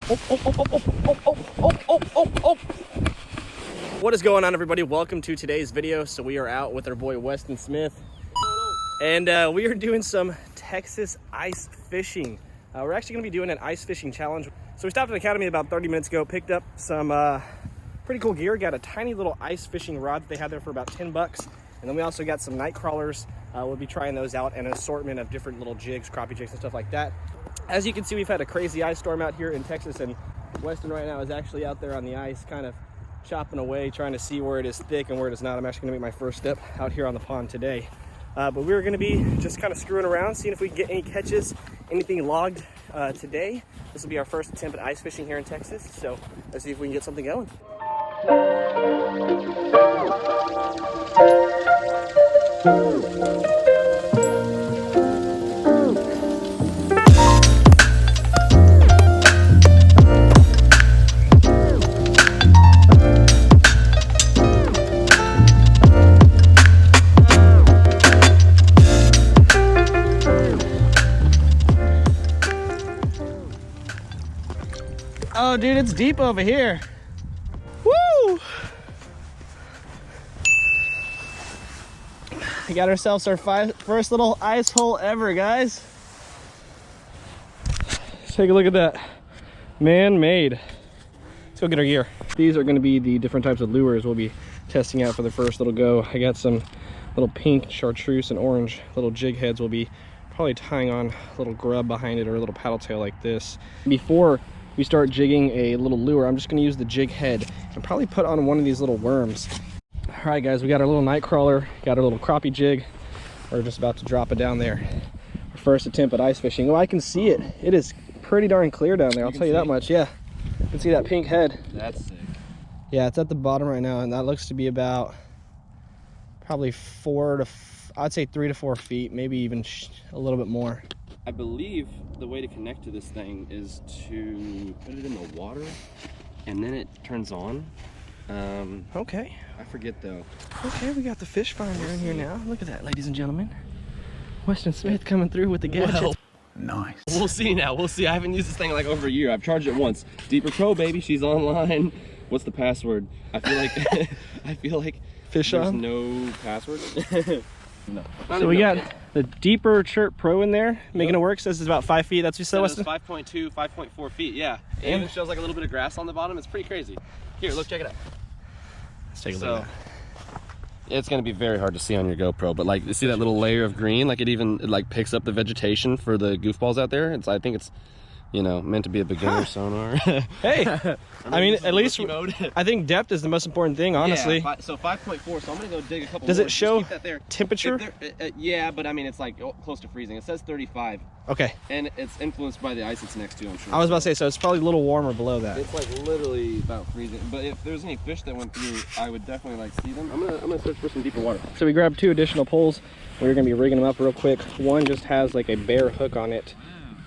What is going on, everybody? Welcome to today's video. So we are out with our boy Westin Smith, and we are doing some Texas ice fishing. We're actually going to be doing an ice fishing challenge. So we stopped at the academy about 30 minutes ago, picked up some pretty cool gear, got a tiny little ice fishing rod that they had there for about 10 bucks. And then we also got some night crawlers. We'll be trying those out, and an assortment of different little jigs, crappie jigs and stuff like that. As you can see, we've had a crazy ice storm out here in Texas, and Westin right now is actually out there on the ice, kind of chopping away, trying to see where it is thick and where it is not. I'm actually gonna make my first step out here on the pond today. But we're gonna be just kind of screwing around, seeing if we can get any catches, anything logged today. This will be our first attempt at ice fishing here in Texas, so let's see if we can get something going. Oh, dude, it's deep over here. Woo! We got ourselves our first little ice hole ever, guys. Let's take a look at that. Man-made. Let's go get our gear. These are going to be the different types of lures we'll be testing out for the first little go. I got some little pink chartreuse and orange little jig heads. We'll be probably tying on a little grub behind it or a little paddle tail like this. Before we start jigging a little lure, I'm just going to use the jig head and probably put on one of these little worms. All right, guys, we got our little night crawler, got our little crappie jig. We're just about to drop it down there. Our first attempt at ice fishing. Oh, I can see it. It is pretty darn clear down there. I'll tell you that much. Yeah, you can see that pink head. That's sick. Yeah, it's at the bottom right now, and that looks to be about probably I'd say 3 to 4 feet, maybe even a little bit more. I believe the way to connect to this thing is to put it in the water and then it turns on. Okay. I forget though. Okay, we got the fish finder in here now. Look at that, ladies and gentlemen. Westin Smith coming through with the gadget. Well, nice. We'll see now. We'll see. I haven't used this thing in like over a year. I've charged it once. Deeper Pro, baby. She's online. What's the password? I feel like Fish there's on? no password. No. So we got the Deeper Chirp Pro in there, making it work. Says it's about 5 feet. That's what you said, Westin? 5.2, 5.4 feet. Yeah. And it shows like a little bit of grass on the bottom. It's pretty crazy. Here, look, check it out. Let's take a look at that. It's going to be very hard to see on your GoPro, but like, you see that little layer of green? Like it like picks up the vegetation for the goofballs out there. I think it's, you know, meant to be a beginner sonar. Hey, I mean, at least I think depth is the most important thing, honestly. Yeah, so 5.4, so I'm gonna go dig a couple Does more. it show that there. temperature? Yeah, but I mean, it's like close to freezing. It says 35. Okay. And it's influenced by the ice it's next to, I'm sure. I was about to say, so it's probably a little warmer below that. It's like literally about freezing. But if there's any fish that went through, I would definitely like see them. I'm gonna search for some deeper water. So we grabbed 2 additional poles. We're gonna be rigging them up real quick. One just has like a bare hook on it,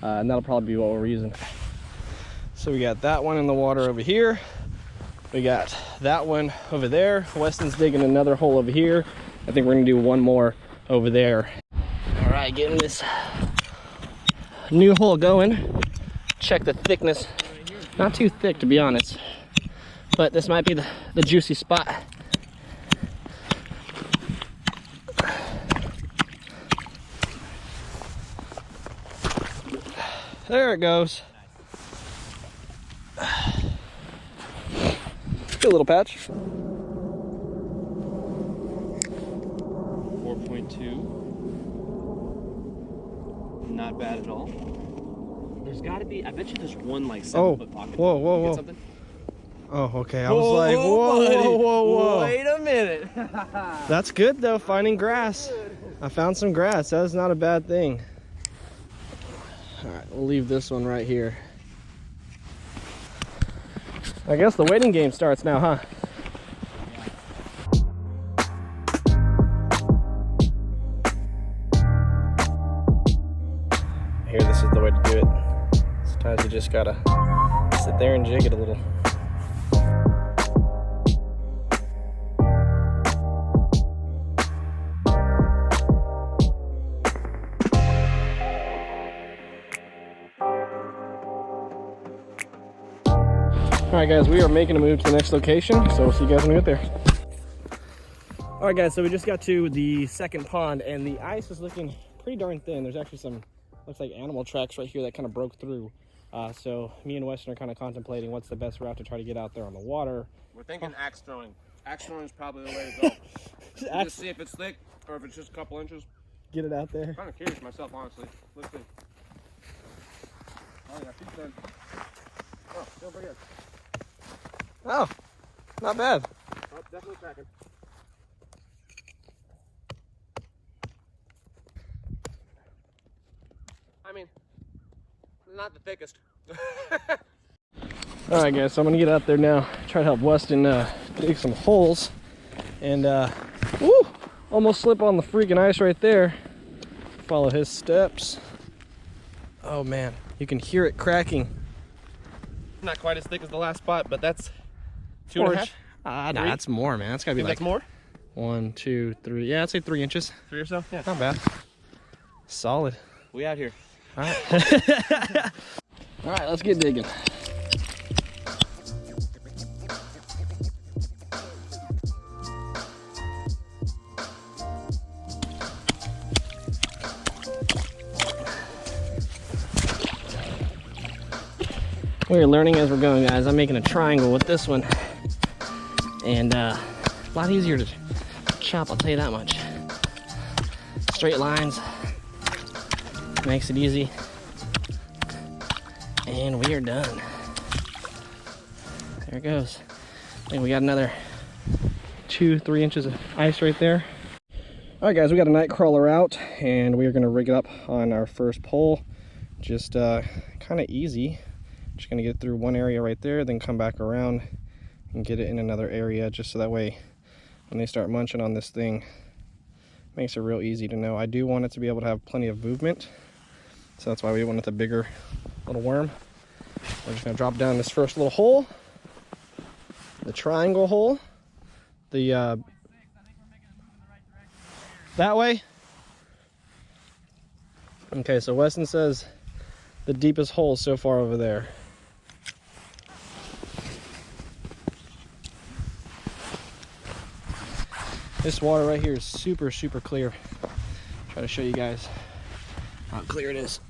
and that'll probably be what we're using. So we got that one in the water over here. We got that one over there. Westin's digging another hole over here. I think we're gonna do one more over there. All right, getting this new hole going. Check the thickness. Not too thick, to be honest, but this might be the juicy spot. There it goes. Good little patch. 4.2. Not bad at all. There's got to be. I bet you there's one like 7-foot pocket. Whoa, whoa, whoa! Get something? Oh, okay. I was like, whoa, buddy. whoa, whoa, whoa! Wait a minute. That's good though. Finding grass. I found some grass. That's not a bad thing. All right, we'll leave this one right here. I guess the waiting game starts now, huh? Here, this is the way to do it. Sometimes you just gotta sit there and jig it a little. All right, guys, we are making a move to the next location, so we'll see you guys when we get there. All right, guys, so we just got to the second pond, and the ice is looking pretty darn thin. There's actually some, looks like animal tracks right here that kind of broke through. So me and Westin are kind of contemplating what's the best route to try to get out there on the water. We're thinking axe throwing. Axe throwing is probably the way to go. Just see if it's thick or if it's just a couple inches. Get it out there. I'm kind of curious myself, honestly. Let's see. Oh, yeah, keep going. Oh, still pretty good. Oh, not bad. Oh, definitely cracking. I mean, not the thickest. All right, guys, so I'm gonna get out there now, try to help Westin dig some holes, and woo, almost slip on the freaking ice right there. Follow his steps. Oh man, you can hear it cracking. Not quite as thick as the last spot, but that's 2.5. No, that's more, man. That's gotta be like that's more. 1, 2, 3. Yeah, I'd say 3 inches. 3 or so. Yeah, Not bad. Solid. we out here. All right. All right, let's get digging. We're learning as we're going, guys. I'm making a triangle with this one, and a lot easier to chop, I'll tell you that much. Straight lines makes it easy, and we are done. There it goes. I think we got another 2-3 inches of ice right there. All right, guys, we got a night crawler out, and we are going to rig it up on our first pole. Just kind of easy. Just gonna get through one area right there, then come back around and get it in another area, just so that way when they start munching on this thing, it makes it real easy to know. I do want it to be able to have plenty of movement, so that's why we went with a bigger little worm. We're just gonna drop down this first little hole, the triangle hole, the that way. Okay, so Westin says the deepest hole so far over there. This water right here is super, super clear. Try to show you guys how clear it is.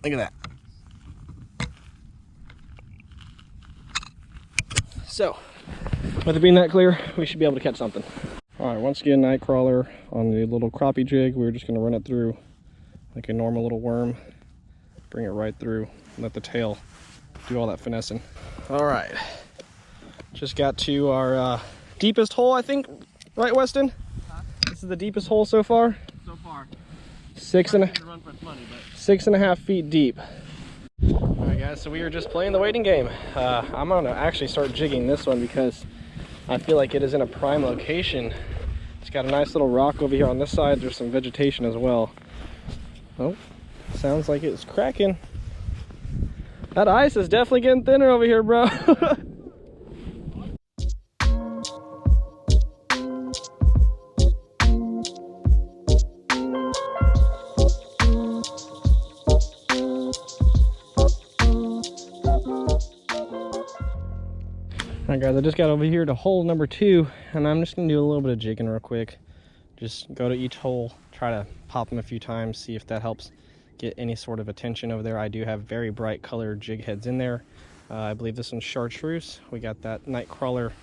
Look at that. So, with it being that clear, we should be able to catch something. All right, once again, night crawler on the little crappie jig. We're just gonna run it through like a normal little worm. Bring it right through, let the tail do all that finessing. All right, just got to our deepest hole, I think. Right, Westin? Huh? This is the deepest hole so far? So far. 6.5 feet deep. All right, guys, so we were just playing the waiting game. I'm gonna actually start jigging this one because I feel like it is in a prime location. It's got a nice little rock over here on this side. There's some vegetation as well. Oh, sounds like it's cracking. That ice is definitely getting thinner over here, bro. Alright, guys, I just got over here to hole number 2, and I'm just gonna do a little bit of jigging real quick. Just go to each hole, try to pop them a few times, see if that helps get any sort of attention over there. I do have very bright colored jig heads in there. I believe this one's chartreuse. We got that night crawler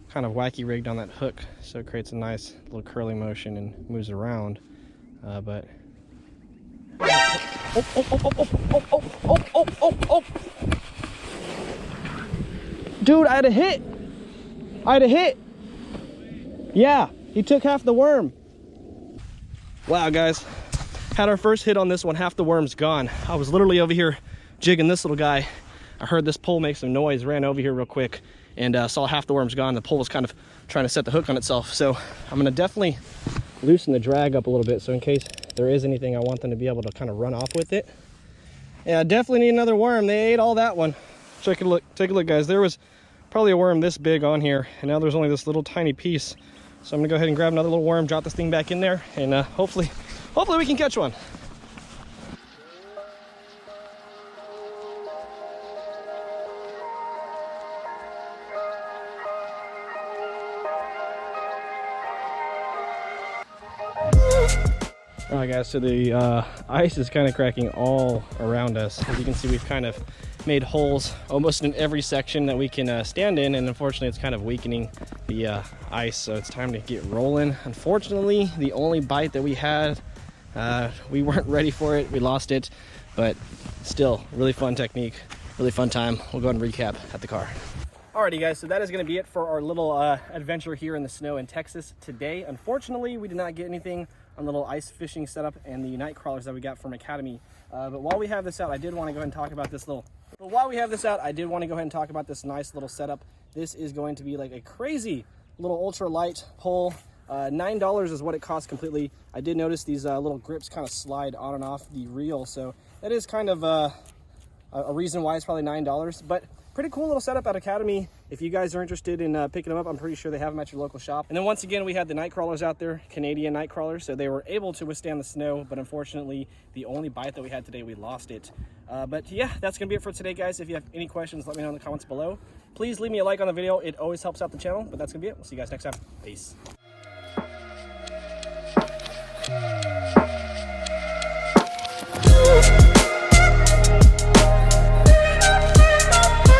kind of wacky rigged on that hook, so it creates a nice little curly motion and moves around. But dude, I had a hit. Yeah, he took half the worm. Wow, guys, had our first hit on this one. Half the worm's gone. I was literally over here jigging this little guy. I heard this pole make some noise, ran over here real quick, and saw half the worm's gone. The pole was kind of trying to set the hook on itself. So I'm gonna definitely loosen the drag up a little bit, so in case there is anything, I want them to be able to kind of run off with it. Yeah, I definitely need another worm. They ate all that one. Take a look, guys. There was probably a worm this big on here, and now there's only this little tiny piece. So I'm gonna go ahead and grab another little worm, drop this thing back in there, and hopefully we can catch one. All right, guys, so the ice is kind of cracking all around us. As you can see, we've kind of made holes almost in every section that we can stand in, and unfortunately it's kind of weakening the ice, so it's time to get rolling. Unfortunately, the only bite that we had, we weren't ready for it. We lost it, but still, really fun technique, really fun time. We'll go ahead and recap at the car. Alrighty, guys, so that is going to be it for our little adventure here in the snow in Texas today. Unfortunately, we did not get anything on the little ice fishing setup and the night crawlers that we got from Academy. But while we have this out, I did want to go ahead and talk about this little... But while we have this out, I did want to go ahead and talk about this nice little setup. This is going to be like a crazy little ultra light pole. $9 is what it costs completely. I did notice these little grips kind of slide on and off the reel, so that is kind of a reason why it's probably $9. But pretty cool little setup at Academy. If you guys are interested in picking them up, I'm pretty sure they have them at your local shop. And then once again, we had the night crawlers out there, Canadian night crawlers, so they were able to withstand the snow, but unfortunately, the only bite that we had today, we lost it. But yeah, that's gonna be it for today, guys. If you have any questions, let me know in the comments below. Please leave me a like on the video. It always helps out the channel, but that's gonna be it. We'll see you guys next time. Peace.